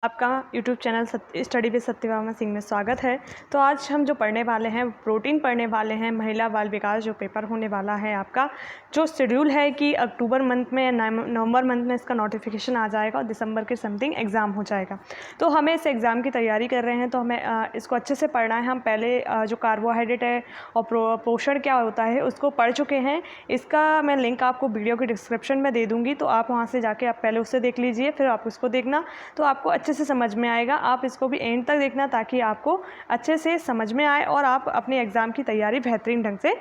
आपका YouTube channel study with Satyabhama Singh में स्वागत है। तो आज हम जो पढ़ने वाले हैं प्रोटीन पढ़ने वाले हैं। महिला बाल विकास जो पेपर होने वाला है, आपका जो शेड्यूल है कि अक्टूबर मंथ में या नवंबर मंथ में इसका नोटिफिकेशन आ जाएगा और दिसंबर के समथिंग एग्ज़ाम हो जाएगा। तो हमें इस एग्ज़ाम की तैयारी कर रहे हैं, तो हमें इसको अच्छे से पढ़ना है। हम पहले जो कार्बोहाइड्रेट है और पोषण क्या होता है उसको पढ़ चुके हैं। इसका मैं लिंक आपको वीडियो की डिस्क्रिप्शन में दे दूँगी, तो आप वहाँ से जाके आप पहले उससे देख लीजिए, फिर आप उसको देखना तो आपको अच्छे से समझ में आएगा। आप इसको भी एंड तक देखना ताकि आपको अच्छे से समझ में आए और आप अपने एग्ज़ाम की तैयारी बेहतरीन ढंग से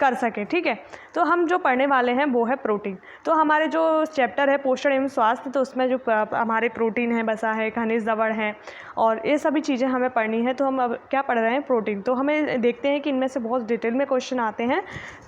कर सकें। ठीक है, तो हम जो पढ़ने वाले हैं वो है प्रोटीन। तो हमारे जो चैप्टर है पोषण एवं स्वास्थ्य, तो उसमें जो हमारे प्रोटीन है, वसा है, खनिज लवण है और ये सभी चीज़ें हमें पढ़नी है। तो हम अब क्या पढ़ रहे हैं, प्रोटीन। तो हमें देखते हैं कि इनमें से बहुत डिटेल में क्वेश्चन आते हैं,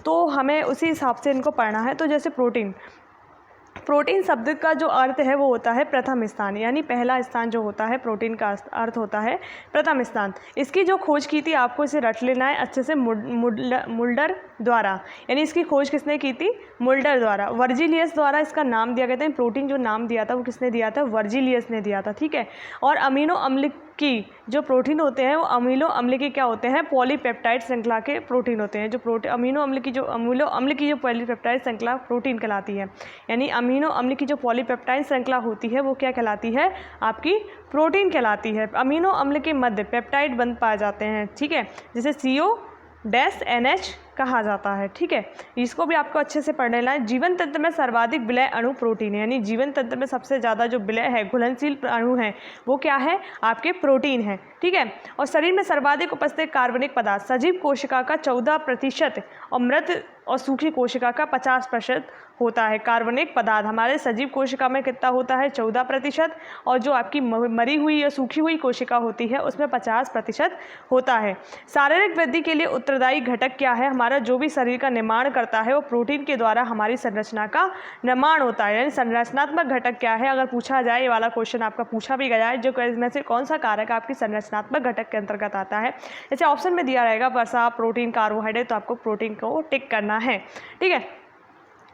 तो हमें उसी हिसाब से इनको पढ़ना है। तो जैसे प्रोटीन शब्द का जो अर्थ है वो होता है प्रथम स्थान, यानी पहला स्थान जो होता है प्रोटीन का अर्थ होता है प्रथम स्थान। इसकी जो खोज की थी, आपको इसे रट लेना है अच्छे से, मुल्डर द्वारा। यानी इसकी खोज किसने की थी, मुल्डर द्वारा। वर्जिलियस द्वारा इसका नाम दिया गया था। प्रोटीन जो नाम दिया था वो किसने दिया था, वर्जिलियस ने दिया था। ठीक है, और अमीनो अम्ल की जो प्रोटीन होते हैं वो अमीनो अम्ल के क्या होते हैं, पॉलीपेप्टाइड श्रृंखला के प्रोटीन होते हैं। जो अमीनो अम्ल की जो पॉलीपेप्टाइड श्रृंखला प्रोटीन कहलाती है, यानी अमीनो अम्ल की जो पॉलीपेप्टाइड श्रृंखला होती है वो क्या कहलाती है, आपकी प्रोटीन कहलाती है। अमीनो अम्ल के मध्य पेप्टाइड बंध पाए जाते हैं। ठीक है, जिसे CO-NH कहा जाता है। ठीक है, इसको भी आपको अच्छे से पढ़ लेना है। जीवन तंत्र में सर्वाधिक विलय अणु प्रोटीन है, यानी जीवन तंत्र में सबसे ज़्यादा जो विलय है, घुलनशील अणु है, वो क्या है, आपके प्रोटीन है। ठीक है, और शरीर में सर्वाधिक उपस्थित कार्बनिक पदार्थ सजीव कोशिका का 14% और मृत और सूखी कोशिका का 50% होता है। कार्बनिक पदार्थ हमारे सजीव कोशिका में कितना होता है, 14%, और जो आपकी मरी हुई या सूखी हुई कोशिका होती है उसमें 50% होता है। शारीरिक वृद्धि के लिए उत्तरदायी घटक क्या है, हमारा जो भी शरीर का निर्माण करता है वो प्रोटीन के द्वारा हमारी संरचना का निर्माण होता है। यानी संरचनात्मक घटक क्या है, अगर पूछा जाए, ये वाला क्वेश्चन आपका पूछा भी गया है, जो इसमें से कौन सा कारक आपकी संरचनात्मक घटक के अंतर्गत आता है। जैसे ऑप्शन में दिया रहेगा वसा, प्रोटीन, कार्बोहाइड्रेट, तो आपको प्रोटीन को टिक करना है। ठीक है,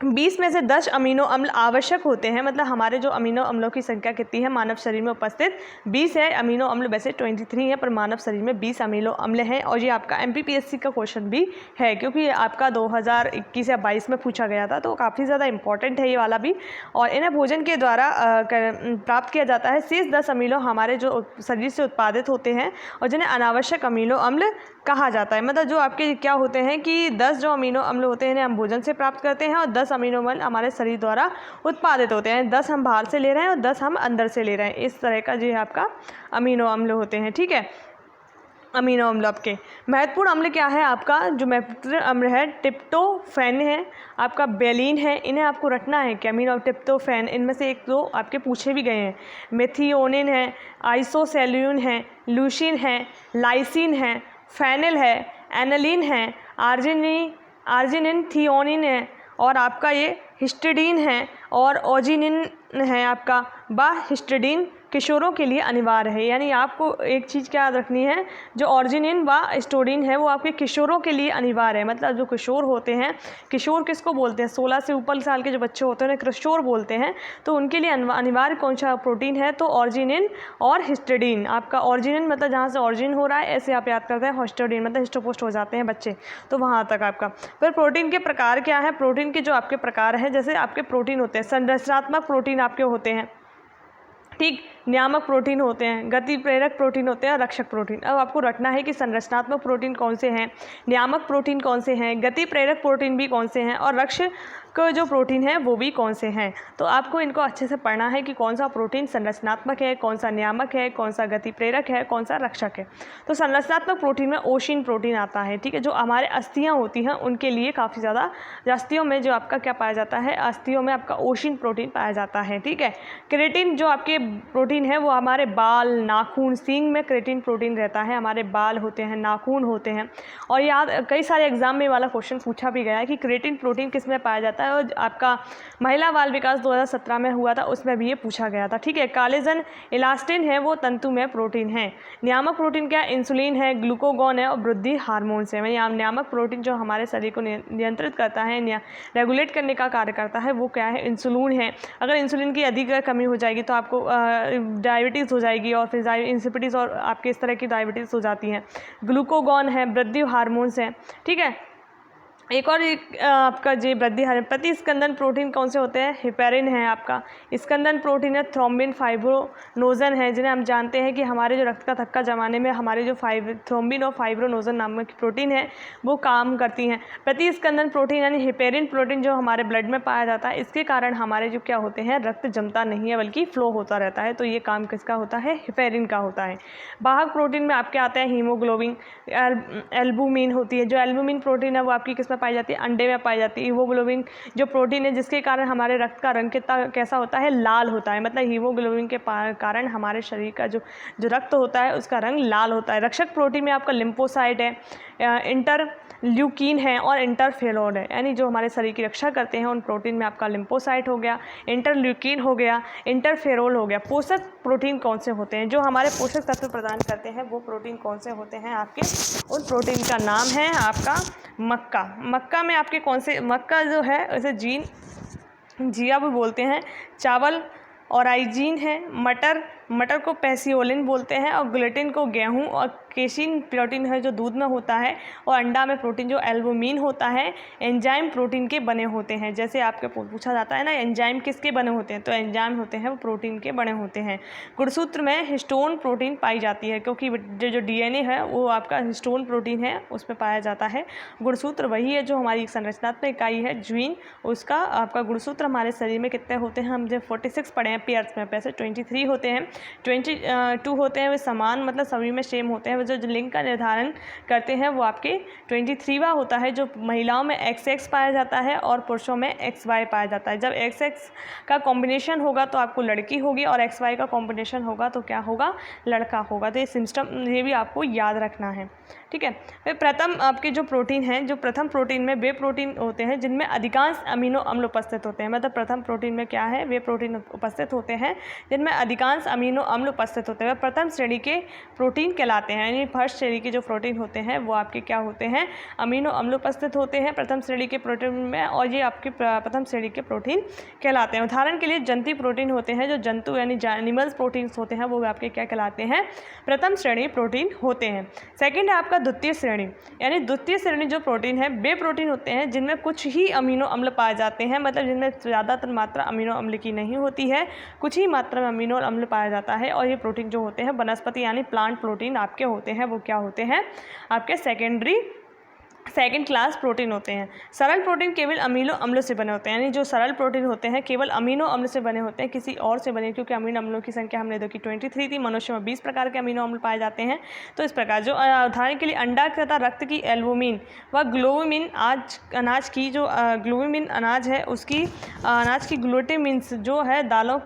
20 में से 10 अमीनो अम्ल आवश्यक होते हैं। मतलब हमारे जो अमीनो अम्लों की संख्या कितनी है मानव शरीर में उपस्थित, 20 है। अमीनो अम्ल वैसे 23 है, पर मानव शरीर में 20 अमीनो अम्ल हैं। और ये आपका MPPSC का क्वेश्चन भी है, क्योंकि ये आपका 2021 या 22 में पूछा गया था, तो काफ़ी ज़्यादा इंपॉर्टेंट है ये वाला भी। और इन्हें भोजन के द्वारा प्राप्त किया जाता है। शेष 10 अमीनो हमारे जो शरीर से उत्पादित होते हैं और जिन्हें अनावश्यक अमीनो अम्ल कहा जाता है। मतलब जो आपके क्या होते हैं कि 10 जो अमीनो अम्ल होते हैं इन्हें हम भोजन से प्राप्त करते हैं और 10 अमीनो अम्ल हमारे शरीर द्वारा उत्पादित होते हैं। 10 हम बाहर से ले रहे हैं और 10 हम अंदर से ले रहे हैं। इस तरह का जो है आपका अमीनो अम्ल होते हैं। ठीक है, अमीनो अम्ल आपके महत्वपूर्ण अम्ल क्या है, आपका जो महत्वपूर्ण अम्ल है ट्रिप्टोफैन है, आपका बेलिन है। इन्हें आपको रटना है कि अमीनो ट्रिप्टोफैन, इनमें से एक दो आपके पूछे भी गए हैं। मेथियोनिन है, आइसोसेल्यूलिन है, लूसीन है, लाइसिन है, फेनिल है, एनालिन है, आर्जिनिन, थियोनिन है, और आपका ये हिस्टिडीन है और ओजिनिन है। आपका हिस्टिडीन किशोरों के लिए अनिवार्य है। यानी आपको एक चीज़ क्या याद रखनी है, जो ऑर्जिनिन व हिस्टोडिन है वो आपके किशोरों के लिए अनिवार्य है। मतलब जो किशोर होते हैं, किशोर किसको बोलते हैं, 16 से ऊपर साल के जो बच्चे होते हैं उन्हें किशोर बोलते हैं। तो उनके लिए अनिवार्य कौन सा प्रोटीन है, तो ऑर्जिनिन और हिस्टिडीन। आपका ऑर्जिनिन मतलब जहाँ से ऑर्जिन हो रहा है, ऐसे आप याद करते हैं। हिस्टोडिन मतलब हिस्टोपोस्ट हो जाते हैं बच्चे, तो वहाँ तक आपका। फिर प्रोटीन के प्रकार क्या है, प्रोटीन के जो आपके प्रकार हैं, जैसे आपके प्रोटीन होते हैं, संरचनात्मक प्रोटीन आपके होते हैं, ठीक, नियामक प्रोटीन होते हैं, गति प्रेरक प्रोटीन होते हैं, रक्षक प्रोटीन। अब आपको रखना है कि संरचनात्मक प्रोटीन कौन से हैं, नियामक प्रोटीन कौन से हैं, गति प्रेरक प्रोटीन भी कौन से हैं, और रक्षक जो प्रोटीन है वो भी कौन से हैं। तो आपको इनको अच्छे से पढ़ना है कि कौन सा प्रोटीन संरचनात्मक है, कौन सा नियामक है, कौन सा गति प्रेरक है, कौन सा रक्षक है। तो संरचनात्मक प्रोटीन में ओशिन प्रोटीन आता है। ठीक है, जो हमारे अस्थियाँ होती हैं उनके लिए काफ़ी ज़्यादा, अस्थियों में जो आपका क्या पाया जाता है, अस्थियों में आपका ओशिन प्रोटीन पाया जाता है। ठीक है, क्रेटिन जो आपके प्रोटीन है वो हमारे बाल, नाखून, सींग में क्रेटिन प्रोटीन रहता है। हमारे बाल होते हैं, नाखून होते हैं। और याद कई सारे एग्जाम में वाला क्वेश्चन पूछा भी गया है कि क्रेटिन प्रोटीन किस में पाया जाता है, और आपका महिला बाल विकास 2017 में हुआ था उसमें भी ये पूछा गया था। ठीक है, कालेजन इलास्टिन है वो तंतुमय प्रोटीन है। नियामक प्रोटीन क्या है, इंसुलिन है, ग्लूकोगॉन है और वृद्धि हार्मोन्स है। नियामक प्रोटीन जो हमारे शरीर को नियंत्रित करता है, रेगुलेट करने का कार्य करता है, वो क्या है, इंसुलिन है। अगर इंसुलिन की अधिक कमी हो जाएगी तो आपको डायबिटीज़ हो जाएगी और फिर इंसिपिडिस और आपके इस तरह की डायबिटीज़ हो जाती हैं। ग्लूकागॉन है, वृद्धि हार्मोन्स हैं, ठीक है। एक और आपका जी वृद्धि हार्मोन प्रतिस्कंदन प्रोटीन कौन से होते हैं? हेपेरिन है आपका, स्कंदन प्रोटीन है थ्रोम्बिन, फाइब्रोनोजन है, जिन्हें हम जानते हैं कि हमारे जो रक्त का थक्का जमाने में हमारे जो थ्रोम्बिन और फाइब्रोनोजन नामक प्रोटीन है वो काम करती हैं। प्रतिस्कंदन प्रोटीन यानी हेपेरिन प्रोटीन जो हमारे ब्लड में पाया जाता है, इसके कारण हमारे जो क्या होते हैं, रक्त जमता नहीं है बल्कि फ्लो होता रहता है। तो ये काम किसका होता है? हेपेरिन का होता है। वाहक प्रोटीन में आपके आते हैं हीमोग्लोबिन, एल्बुमिन होती है। जो एल्बुमिन प्रोटीन है वो आपकी किस में पाई जाती है? अंडे में पाई जाती है। हीमोग्लोबिन जो प्रोटीन है जिसके कारण हमारे रक्त का रंग कितना कैसा होता है? लाल होता है। मतलब हीमोग्लोबिन के कारण हमारे शरीर का जो रक्त होता है उसका रंग लाल होता है। रक्षक प्रोटीन में आपका लिम्फोसाइट है, इंटरल्यूकिन है और इंटरफेरोन है, यानी जो हमारे शरीर की रक्षा करते हैं उन प्रोटीन में आपका लिम्फोसाइट हो गया, इंटरल्यूकिन हो गया, इंटरफेरोन हो गया। पोषक प्रोटीन कौन से होते हैं? जो हमारे पोषक तत्व प्रदान करते हैं वो प्रोटीन कौन से होते हैं आपके? उन प्रोटीन का नाम है आपका मक्का। मक्का में आपके कौन से? मक्का जो है उसे जिया भी बोलते हैं, चावल ऑराइजीन है, मटर को पैसियोलिन बोलते हैं और ग्लूटेन को गेहूं, और केसिन प्रोटीन है जो दूध में होता है, और अंडा में प्रोटीन जो एल्बुमिन होता है एंजाइम प्रोटीन के बने होते हैं। जैसे आपके पूछा जाता है ना एंजाइम किसके बने होते हैं, तो एंजाइम होते हैं वो प्रोटीन के बने होते हैं। गुणसूत्र में हिस्टोन प्रोटीन पाई जाती है, क्योंकि जो डीएनए है वो आपका हिस्टोन प्रोटीन है उसमें पाया जाता है। गुणसूत्र वही है जो हमारी संरचनात्मक इकाई है जीन, उसका आपका गुणसूत्र हमारे शरीर में कितने होते हैं? हम जब 46 पढ़े हैं पेयर्स में, वैसे 23 होते हैं, 22 होते हैं वे समान, मतलब सभी में सेम होते हैं। जो लिंग का निर्धारण करते हैं वो आपके 23वां होता है, जो महिलाओं में XX पाया जाता है और पुरुषों में XY पाया जाता है। जब XX का कॉम्बिनेशन होगा तो आपको लड़की होगी और XY का कॉम्बिनेशन होगा तो क्या होगा? लड़का होगा। तो ये सिस्टम ये भी आपको याद रखना है, ठीक है। फिर प्रथम आपके जो प्रोटीन हैं, जो प्रथम प्रोटीन में वे प्रोटीन होते हैं जिनमें अधिकांश अमीनो अम्ल उपस्थित होते हैं। मतलब प्रथम प्रोटीन में क्या है? वे प्रोटीन उपस्थित होते हैं जिनमें अधिकांश अमीनो अम्ल उपस्थित होते हैं। वह प्रथम श्रेणी के प्रोटीन कहलाते हैं, यानी फर्स्ट श्रेणी के जो प्रोटीन होते हैं वो आपके क्या होते हैं? अमीनो अम्ल उपस्थित होते हैं प्रथम श्रेणी के प्रोटीन में, और ये आपके प्रथम श्रेणी के प्रोटीन कहलाते हैं। उदाहरण के लिए जंतु प्रोटीन होते हैं, जो जंतु यानी एनिमल्स प्रोटीन्स होते हैं वो आपके क्या कहलाते हैं? प्रथम श्रेणी प्रोटीन होते हैं। सेकेंड है आपका द्वितीय श्रेणी, यानी द्वितीय श्रेणी जो प्रोटीन है वे प्रोटीन होते हैं जिनमें कुछ ही अमीनो अम्ल पाए जाते हैं, मतलब जिनमें ज़्यादातर मात्रा अमीनो अम्ल की नहीं होती है, कुछ ही मात्रा में अमीनो अम्ल पाया जाता है। और ये प्रोटीन जो होते हैं वनस्पति यानी प्लांट प्रोटीन आपके होते हैं, वो क्या होते हैं? आपके सेकेंड क्लास प्रोटीन होते हैं। सरल प्रोटीन केवल अमीनो अम्लों से बने होते हैं, यानी जो सरल प्रोटीन होते हैं केवल अमीनो अम्ल से बने होते हैं, किसी और से बने, क्योंकि अमीनो अम्लों की संख्या हमने देखी 23 थी। मनुष्य में 20 प्रकार के अमीनो अम्ल पाए जाते हैं। तो इस प्रकार जो उदाहरण के लिए अंडा तथा रक्त की एल्बुमिन व ग्लोबुमिन, अनाज की जो ग्लोबुमिन अनाज है उसकी अनाज की ग्लूटामिन्स जो है दालों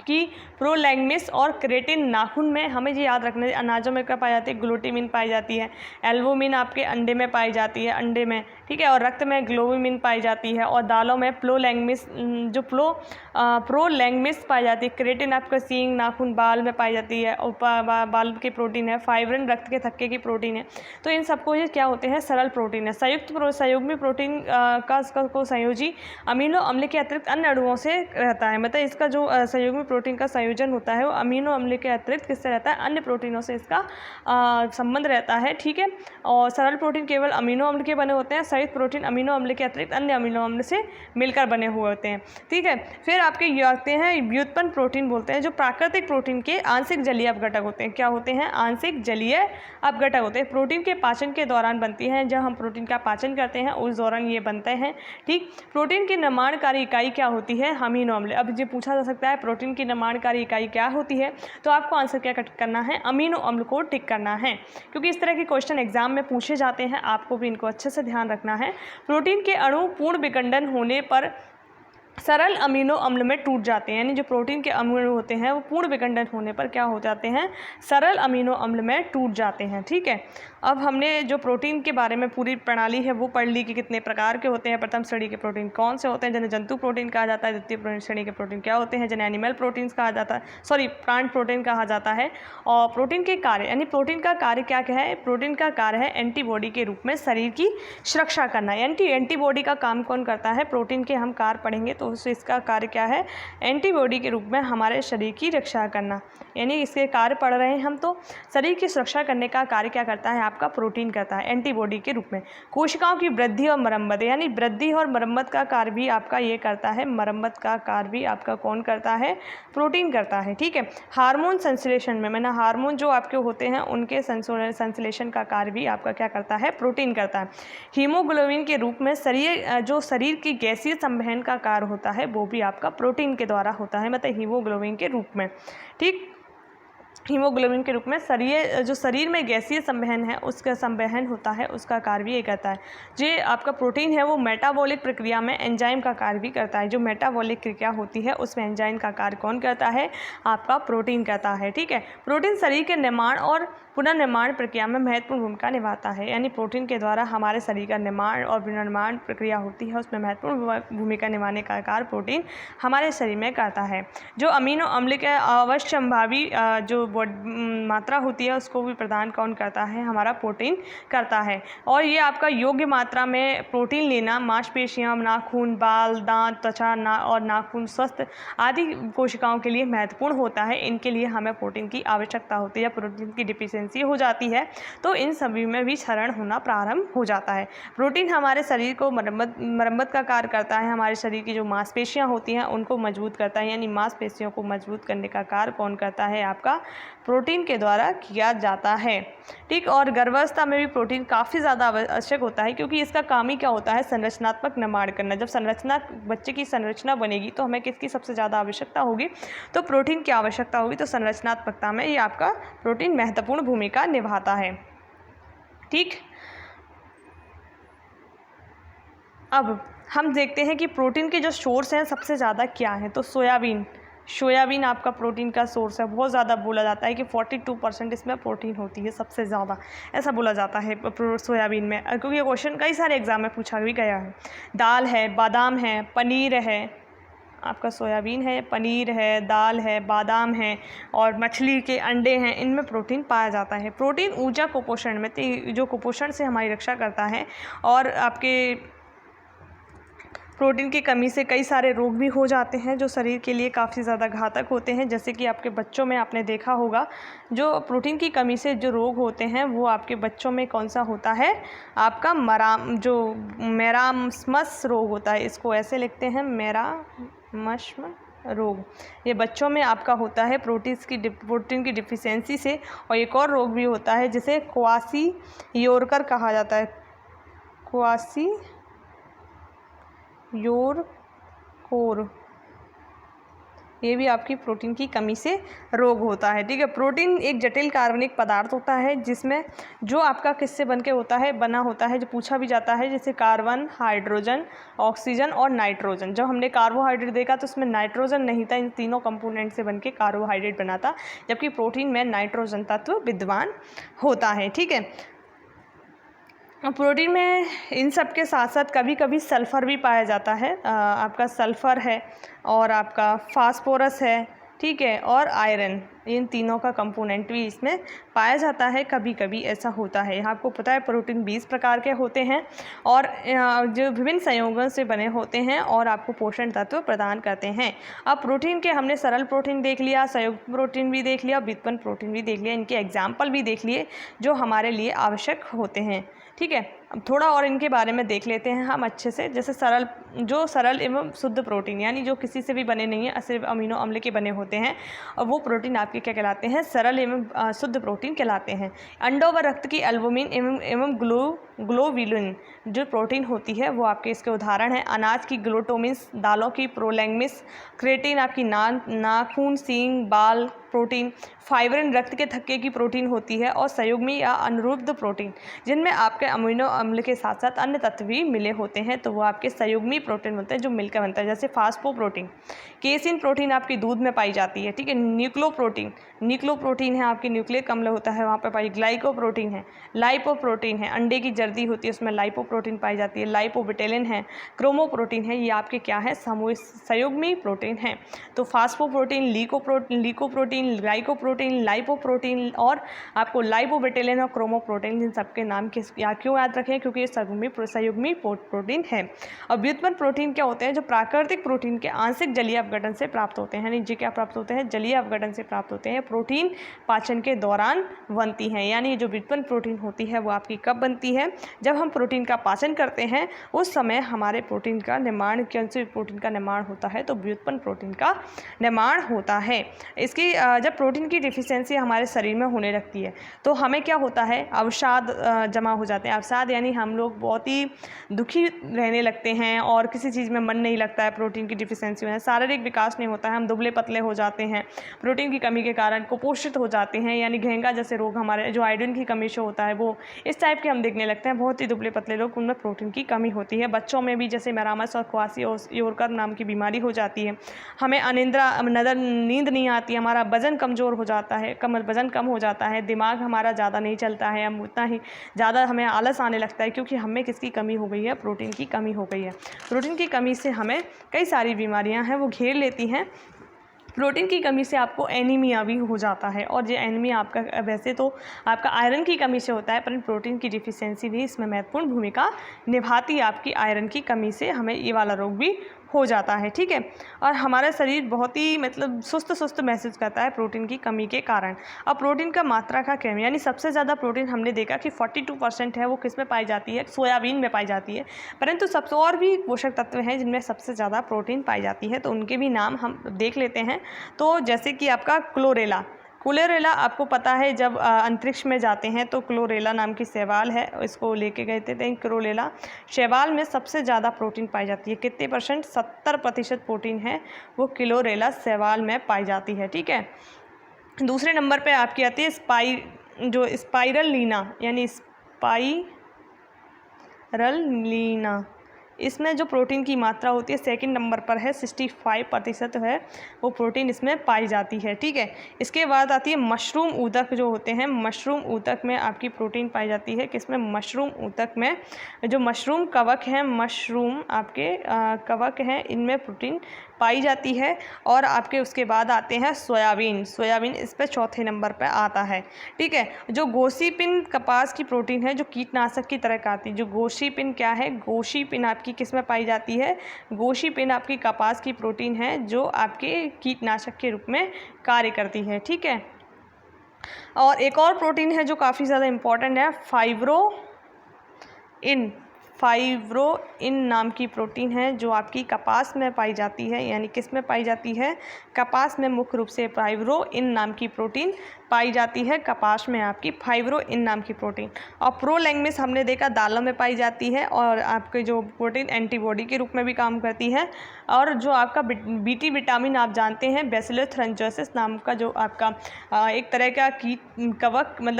की प्रोलैंगिस और क्रेटिन नाखून में, हमें ये याद रखना है अनाजों में क्या पाई जाती है? ग्लूटामिन पाई जाती है। एल्बुमिन आपके अंडे में पाई जाती है, अंडे में, ठीक है, और रक्त में ग्लोबुमिन पाई जाती है, और दालों में प्रोलैंगिस पाई जाती है। क्रेटिन आपका सींग, नाखून, बाल में पाई जाती है, और बाल की प्रोटीन है। फाइब्रिन रक्त के थक्के की प्रोटीन है। तो इन सबको ये क्या होते हैं? सरल प्रोटीन है। संयुग्मी प्रोटीन को संयोजी अमीनो अम्ल के अतिरिक्त अन्य अणुओं से रहता है, मतलब इसका जो संयुग्मी प्रोटीन का संयोजन होता है वो अमीनो अम्ल के अतिरिक्त किससे रहता है? अन्य प्रोटीनों से इसका संबंध रहता है, ठीक है। और सरल प्रोटीन केवल अमीनो अम्ल के बने होते हैं, संयुक्त प्रोटीन अमीनो अम्ल के अतिरिक्त अन्य अमीनो अम्ल से मिलकर बने हुए होते हैं, ठीक है। फिर आपके ये आते हैं व्युत्पन्न प्रोटीन बोलते हैं, जो प्राकृतिक प्रोटीन के आंशिक जलीय अपघटक होते हैं। क्या होते हैं? आंशिक जलीय अपघटक होते हैं। प्रोटीन के पाचन के दौरान बनती हैं, जब हम प्रोटीन का पाचन करते हैं उस दौरान ये बनते हैं, ठीक। प्रोटीन की निर्माणकारी इकाई क्या होती है? अमीनो अम्ल। अब ये पूछा जा सकता है प्रोटीन की निर्माणकारी इकाई क्या होती है, तो आपको आंसर क्या करना है? अमीनो अम्ल को टिक करना है, क्योंकि इस तरह के क्वेश्चन एग्जाम में पूछे जाते हैं, आपको भी इनको अच्छे से ध्यान रखना है। प्रोटीन के अणु पूर्ण विखंडन होने पर सरल अमीनो अम्ल में टूट जाते हैं, यानी जो प्रोटीन के अणु होते हैं वो पूर्ण विखंडन होने पर क्या हो जाते हैं? सरल अमीनो अम्ल में टूट जाते हैं, ठीक है। अब हमने जो प्रोटीन के बारे में पूरी प्रणाली है वो पढ़ ली कि कितने प्रकार के होते हैं। प्रथम श्रेणी के प्रोटीन कौन से होते हैं, जिन्हें जंतु प्रोटीन कहा जाता है। द्वितीय श्रेणी के प्रोटीन क्या होते हैं, जिन्हें एनिमल प्रोटीन्स कहा जाता है, प्लांट प्रोटीन कहा जाता है। और प्रोटीन के कार्य, यानी प्रोटीन का कार्य क्या क्या है? प्रोटीन का कार्य है एंटीबॉडी के रूप में शरीर की सुरक्षा करना। एंटीबॉडी का काम कौन करता है? प्रोटीन के हम कार्य पढ़ेंगे तो इसका कार्य क्या है, एंटीबॉडी के रूप में हमारे शरीर की रक्षा करना, यानी इसके कार्य पढ़ रहे हैं हम। तो शरीर की सुरक्षा करने का कार्य क्या करता है, आपका प्रोटीन करता है एंटीबॉडी के रूप में। कोशिकाओं की वृद्धि और मरम्मत, यानी वृद्धि और मरम्मत का कार्य भी आपका ये करता है, मरम्मत का कार्य भी आपका कौन करता है, प्रोटीन करता है, ठीक है। हार्मोन संश्लेषण में, मैंने हार्मोन जो आपके होते हैं उनके संश्लेषण का कार्य भी आपका क्या करता है, प्रोटीन करता है। हीमोग्लोबिन के रूप में शरीर की गैसीय संवहन का कार्य होता है, वो भी आपका प्रोटीन के द्वारा होता है, मतलब हीमोग्लोबिन के रूप में, ठीक। हीमोग्लोबिन के रूप में शरीर में गैसीय संवहन है, उसका संवहन होता है, उसका कार्य भी ये करता है। जो आपका प्रोटीन है वो मेटाबॉलिक प्रक्रिया में एंजाइम का कार्य भी करता है। जो मेटाबॉलिक प्रक्रिया होती है उसमें एंजाइम का कार्य कौन करता है, आपका प्रोटीन करता है, ठीक है। प्रोटीन शरीर के निर्माण और पुनर्निर्माण प्रक्रिया में महत्वपूर्ण भूमिका निभाता है, यानी प्रोटीन के द्वारा हमारे शरीर का निर्माण और पुनर्निर्माण प्रक्रिया होती है, उसमें महत्वपूर्ण भूमिका निभाने का कार्य प्रोटीन हमारे शरीर में करता है। जो अमीनो अम्ल के अवश्यंभावी जो मात्रा होती है उसको भी प्रदान कौन करता है, हमारा प्रोटीन करता है। और ये आपका योग्य मात्रा में प्रोटीन लेना मांसपेशियां, नाखून, बाल, दांत, त्वचा और नाखून स्वस्थ आदि कोशिकाओं के लिए महत्वपूर्ण होता है। इनके लिए हमें प्रोटीन की आवश्यकता होती है, प्रोटीन की डिफिशियंसी हो जाती है तो इन सभी में भी क्षरण होना प्रारंभ हो जाता है। प्रोटीन हमारे शरीर को मरम्मत का कार्य करता है, हमारे शरीर की जो मांसपेशियां होती हैं उनको मजबूत करता है, यानी मांसपेशियों को मजबूत करने का कार्य कौन करता है, आपका प्रोटीन के द्वारा किया जाता है, ठीक। और गर्भावस्था में भी प्रोटीन काफ़ी ज़्यादा आवश्यक होता है, क्योंकि इसका काम ही क्या होता है, संरचनात्मक निर्माण करना। जब बच्चे की संरचना बनेगी तो हमें किसकी सबसे ज़्यादा आवश्यकता होगी, तो प्रोटीन की आवश्यकता होगी। तो संरचनात्मकता में ये आपका प्रोटीन महत्वपूर्ण भूमिका निभाता है, ठीक। अब हम देखते हैं कि प्रोटीन के जो सोर्स हैं सबसे ज़्यादा क्या हैं, तो सोयाबीन आपका प्रोटीन का सोर्स है। बहुत ज़्यादा बोला जाता है कि 42% इसमें प्रोटीन होती है, सबसे ज़्यादा ऐसा बोला जाता है सोयाबीन में, क्योंकि ये क्वेश्चन कई सारे एग्जाम में पूछा भी गया है। दाल है, बादाम है, पनीर है, आपका सोयाबीन है, पनीर है, दाल है, बादाम है और मछली के अंडे हैं, इनमें प्रोटीन पाया जाता है। प्रोटीन ऊर्जा कुपोषण में, जो कुपोषण से हमारी रक्षा करता है, और आपके प्रोटीन की कमी से कई सारे रोग भी हो जाते हैं जो शरीर के लिए काफ़ी ज़्यादा घातक होते हैं। जैसे कि आपके बच्चों में आपने देखा होगा जो प्रोटीन की कमी से जो रोग होते हैं वो आपके बच्चों में कौन सा होता है, आपका मेरामस रोग होता है। इसको ऐसे लिखते हैं, मेरामस रोग। ये बच्चों में आपका होता है प्रोटीन की डिफिशियंसी से। और एक और रोग भी होता है जिसे क्वाशियोरकर कहा जाता है, क्वाशियोरकोर। ये भी आपकी प्रोटीन की कमी से रोग होता है, ठीक है। प्रोटीन एक जटिल कार्बनिक पदार्थ होता है जिसमें जो आपका किससे बना होता है, जो पूछा भी जाता है, जैसे कार्बन, हाइड्रोजन, ऑक्सीजन और नाइट्रोजन। जब हमने कार्बोहाइड्रेट देखा तो उसमें नाइट्रोजन नहीं था, इन तीनों कंपोनेंट से बनके कार्बोहाइड्रेट बना था, जबकि प्रोटीन में नाइट्रोजन तत्व विद्यमान होता है, ठीक है। प्रोटीन में इन सब के साथ साथ कभी कभी सल्फ़र भी पाया जाता है, आपका सल्फ़र है और आपका फास्फोरस है, ठीक है, और आयरन, इन तीनों का कंपोनेंट भी इसमें पाया जाता है, कभी कभी ऐसा होता है। यहाँ आपको पता है प्रोटीन 20 प्रकार के होते हैं और जो विभिन्न संयोगों से बने होते हैं और आपको पोषण तत्व प्रदान करते हैं। अब प्रोटीन के हमने सरल प्रोटीन देख लिया, संयुक्त प्रोटीन भी देख लिया, व्युत्पन्न प्रोटीन भी देख लिया, इनके एग्जाम्पल भी देख लिए जो हमारे लिए आवश्यक होते हैं, ठीक है। अब थोड़ा और इनके बारे में देख लेते हैं हम अच्छे से। जैसे सरल एवं शुद्ध प्रोटीन, यानी जो किसी से भी बने नहीं है, सिर्फ अमीनो अम्ल के बने होते हैं, और वो प्रोटीन आपके क्या कहलाते हैं, सरल एवं शुद्ध प्रोटीन कहलाते हैं। अंडों व रक्त की एल्बुमिन एवं ग्लोब्युलिन जो प्रोटीन होती है वो आपके इसके उदाहरण हैं। अनाज की ग्लूटामिन्स, दालों की प्रोलैंगिन्स, क्रेटिन आपकी नाखून, सींग, बाल प्रोटीन, फाइब्रिन रक्त के थक्के की प्रोटीन होती है, और संयुग्मी या अनुरुद्ध प्रोटीन जिनमें आपके अमीनो अम्ल के साथ साथ अन्य तत्व भी मिले होते हैं, तो वो आपके संयुग्मी प्रोटीन होते हैं जो मिलकर बनता है। जैसे फास्फोप्रोटीन, केसिन प्रोटीन आपकी दूध में पाई जाती है, ठीक है। न्यूक्लियोप्रोटीन है, आपकी न्यूक्लिक अम्ल होता है वहाँ पर पाई। ग्लाइकोप्रोटीन है, लाइपोप्रोटीन है, अंडे की जर्दी होती है उसमें लाइपोप्रोटीन पाई जाती है। लाइपोबिटेलिन है, क्रोमोप्रोटीन है, ये आपके क्या है, संयुग्मी प्रोटीन है। तो फास्फोप्रोटीन, लीकोप्रोटीन प्रोटीन, ग्लाइकोप्रोटीन, लाइपोप्रोटीन और आपको लाइपोबिटिलिन और क्रोमोप्रोटीन, इन सबके नाम क्यों याद रखें, क्योंकि ये संयुग्मी प्रोटीन है। और व्युत्पन्न प्रोटीन क्या होते हैं, जो प्राकृतिक प्रोटीन के आंशिक जलीय अपघटन से प्राप्त होते हैं। यानी क्या प्राप्त होते हैं, जलीय अपघटन से प्राप्त होते हैं। प्रोटीन पाचन के दौरान बनती हैं। यानी जो व्युत्पन्न प्रोटीन होती है वो आपकी कब बनती है, जब हम प्रोटीन का पाचन करते हैं उस समय हमारे प्रोटीन का निर्माण, कौन से प्रोटीन का निर्माण होता है, तो व्युत्पन्न प्रोटीन का निर्माण होता है। इसकी जब प्रोटीन की डिफिशियंसी हमारे शरीर में होने लगती है तो हमें क्या होता है, अवसाद जमा हो जाते हैं। अवसाद यानी हम लोग बहुत ही दुखी रहने लगते हैं और किसी चीज़ में मन नहीं लगता है, प्रोटीन की डिफिशियंसी में शारीरिक विकास नहीं होता है, हम दुबले पतले हो जाते हैं, प्रोटीन की कमी के कारण कुपोषित हो जाते हैं, यानी घेंगा जैसे रोग, हमारे जो आयोडीन की कमी से होता है वो इस टाइप के हम देखने लगते हैं। बहुत ही दुबले पतले लोग, उनमें प्रोटीन की कमी होती है। बच्चों में भी जैसे मैरामस और क्वासियोरकर नाम की बीमारी हो जाती है, हमें नींद नहीं आती, हमारा वजन कमज़ोर हो जाता है, वजन कम हो जाता है, दिमाग हमारा ज़्यादा नहीं चलता है, हम उतना ही ज़्यादा हमें आलस आने लगता है, क्योंकि हमें किसकी कमी हो गई है, प्रोटीन की कमी हो गई है। प्रोटीन की कमी से हमें कई सारी बीमारियां हैं वो घेर लेती हैं। प्रोटीन की कमी से आपको एनीमिया भी हो जाता है, और ये एनीमिया आपका वैसे तो आपका आयरन की कमी से होता है, पर प्रोटीन की डिफिशियंसी भी इसमें महत्वपूर्ण भूमिका निभाती है। आपकी आयरन की कमी से हमें ये वाला रोग भी हो जाता है, ठीक है। और हमारा शरीर बहुत ही सुस्त महसूस करता है प्रोटीन की कमी के कारण। अब प्रोटीन का मात्रा का क्रम, यानी सबसे ज़्यादा प्रोटीन हमने देखा कि 42% है वो किस में पाई जाती है, सोयाबीन में पाई जाती है, परंतु सबसे और भी पोषक तत्व हैं जिनमें सबसे ज़्यादा प्रोटीन पाई जाती है, तो उनके भी नाम हम देख लेते हैं। तो जैसे कि आपका क्लोरेला आपको पता है, जब अंतरिक्ष में जाते हैं तो क्लोरेला नाम की शैवाल है, इसको लेके गए थे क्लोरेला शैवाल में सबसे ज़्यादा प्रोटीन पाई जाती है। कितने परसेंट, 70% प्रोटीन है वो क्लोरेला शैवाल में पाई जाती है, ठीक है। दूसरे नंबर पे आपकी आती है स्पाइरलिना, यानी स्पाइरलिना, इसमें जो प्रोटीन की मात्रा होती है सेकंड नंबर पर है, 65% है वो प्रोटीन इसमें पाई जाती है, ठीक है। इसके बाद आती है मशरूम ऊतक जो होते हैं, मशरूम ऊतक में आपकी प्रोटीन पाई जाती है। किसमें, मशरूम ऊतक में। जो मशरूम कवक हैं, मशरूम आपके कवक हैं, इनमें प्रोटीन पाई जाती है। और आपके उसके बाद आते हैं सोयाबीन इस पर चौथे नंबर पर आता है, ठीक है। जो गोशीपिन कपास की प्रोटीन है, जो कीटनाशक की तरह का आती है, जो गोशीपिन क्या है, गोशीपिन आपकी किस में पाई जाती है, गोशीपिन आपकी कपास की प्रोटीन है जो आपके कीटनाशक के रूप में कार्य करती है, ठीक है। और एक और प्रोटीन है जो काफ़ी ज़्यादा इम्पॉर्टेंट है, फाइब्रोइन नाम की प्रोटीन है जो आपकी कपास में पाई जाती है। यानी किस में पाई जाती है, कपास में मुख्य रूप से फाइब्रोइन नाम की प्रोटीन पाई जाती है, कपास में आपकी फाइब्रोइन नाम की प्रोटीन। और प्रोलैंग्मिस हमने देखा दालों में पाई जाती है, और आपके जो प्रोटीन एंटीबॉडी के रूप में भी काम करती है। और जो आपका बीटी विटामिन आप जानते हैं, बैसिलस थ्रैन्जोसिस नाम का जो आपका एक तरह का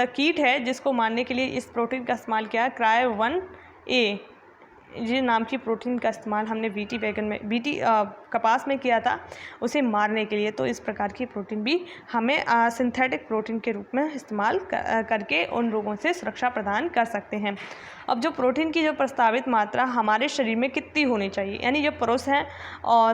कीट है, जिसको मारने के लिए इस प्रोटीन का इस्तेमाल किया है, क्रायो-1A ये नाम की प्रोटीन का इस्तेमाल हमने बीटी कपास में किया था उसे मारने के लिए। तो इस प्रकार की प्रोटीन भी हमें सिंथेटिक प्रोटीन के रूप में इस्तेमाल करके उन रोगों से सुरक्षा प्रदान कर सकते हैं। अब जो प्रोटीन की जो प्रस्तावित मात्रा हमारे शरीर में कितनी होनी चाहिए, यानी जो पुरुष हैं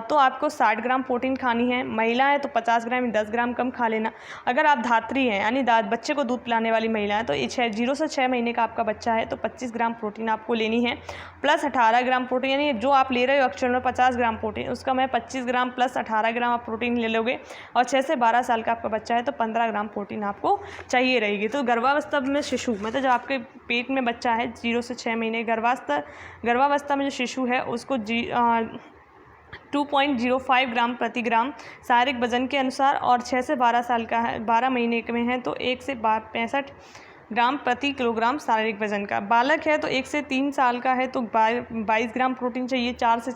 तो आपको 60 ग्राम प्रोटीन खानी है, महिला है तो 50 ग्राम या 10 ग्राम कम खा लेना। अगर आप धात्री हैं यानी बच्चे को दूध पिलाने वाली महिला है तो 0 से 6 महीने का आपका बच्चा है तो 25 ग्राम प्रोटीन आपको लेनी है, प्लस 18 ग्राम प्रोटीन, यानी जो आप ले रहे हो एक्चुअल में 50 ग्राम प्रोटीन, उसका मैं 25 ग्राम प्लस 18 ग्राम आप प्रोटीन ले लोगे। और 6 से 12 साल का आपका बच्चा है तो 15 ग्राम प्रोटीन आपको चाहिए रहेगी। तो गर्भावस्था में शिशु मतलब जब आपके पेट में बच्चा है 0 से 6 महीने, गर्भावस्था में जो शिशु है उसको 2.05 ग्राम प्रति ग्राम शारीरिक वजन के अनुसार, और 6 से 12 साल का है, 12 महीने में है तो 1 से 65 ग्राम प्रति किलोग्राम शारीरिक वजन का। बालक है तो 1 से 3 साल का है तो 22 ग्राम प्रोटीन चाहिए। 4 से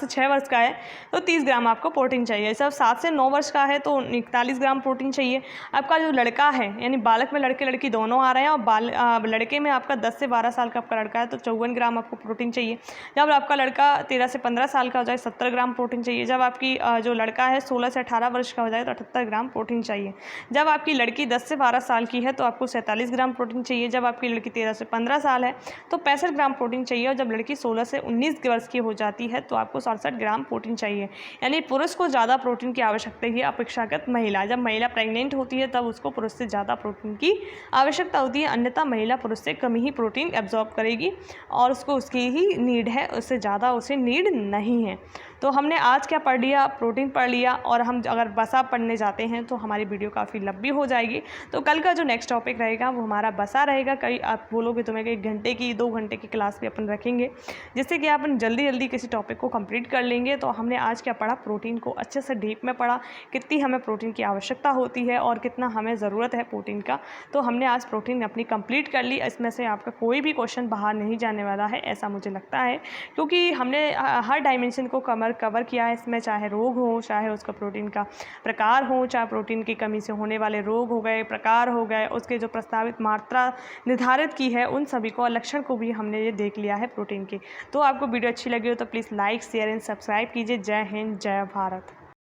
6 वर्ष का है तो 30 ग्राम आपको प्रोटीन चाहिए। सब 7 से 9 वर्ष का है तो 41 ग्राम प्रोटीन चाहिए। आपका जो लड़का है यानी बालक में लड़के लड़की दोनों आ रहे हैं, और लड़के में आपका 10 से 12 साल का आपका लड़का है तो 54 ग्राम आपको प्रोटीन चाहिए। जब आपका लड़का 13 से 15 साल का हो जाए 70 ग्राम प्रोटीन चाहिए। जब आपकी जो लड़का है 16 से 18 वर्ष का हो जाए तो 78 ग्राम प्रोटीन चाहिए। जब आपकी लड़की 10 से 12 साल की है तो आपको 47 ग्राम प्रोटीन चाहिए। जब आपकी लड़की 13 से 15 साल है तो 65 ग्राम प्रोटीन चाहिए। और जब लड़की 16 से 19 वर्ष की हो जाती है तो आपको 67 ग्राम प्रोटीन चाहिए। यानी पुरुष को ज़्यादा प्रोटीन की आवश्यकता है अपेक्षाकृत महिला। जब महिला प्रेग्नेंट होती है तब उसको पुरुष से ज़्यादा प्रोटीन की आवश्यकता होती है, अन्यथा महिला पुरुष से कम ही प्रोटीन एब्जॉर्ब करेगी और उसको उसकी ही नीड है, उससे ज़्यादा उसे नीड नहीं है। तो हमने आज क्या पढ़ लिया, प्रोटीन पढ़ लिया, और हम अगर वसा पढ़ने जाते हैं तो हमारी वीडियो काफ़ी लंबी हो जाएगी। तो कल का जो नेक्स्ट टॉपिक रहेगा वो हमारा वसा रहेगा। कई आप बोलोगे तो मैं 1 घंटे की 2 घंटे की क्लास भी अपन रखेंगे, जिससे कि आप जल्दी जल्दी किसी टॉपिक को कंप्लीट कर लेंगे। तो हमने आज क्या पढ़ा, प्रोटीन को अच्छे से डीप में पढ़ा, कितनी हमें प्रोटीन की आवश्यकता होती है और कितना हमें ज़रूरत है प्रोटीन का। तो हमने आज प्रोटीन अपनी कंप्लीट कर ली। इसमें से आपका कोई भी क्वेश्चन बाहर नहीं जाने वाला है, ऐसा मुझे लगता है, क्योंकि हमने हर डायमेंशन को कवर किया है इसमें, चाहे रोग हो, चाहे उसका प्रोटीन का प्रकार हो, चाहे प्रोटीन की कमी से होने वाले रोग हो गए, प्रकार हो गए, उसके जो प्रस्तावित मात्रा निर्धारित की है उन सभी को, लक्षण को भी हमने ये देख लिया है प्रोटीन के। तो आपको वीडियो अच्छी लगी हो तो please like, share and subscribe कीजिए। जय हिंद, जय भारत।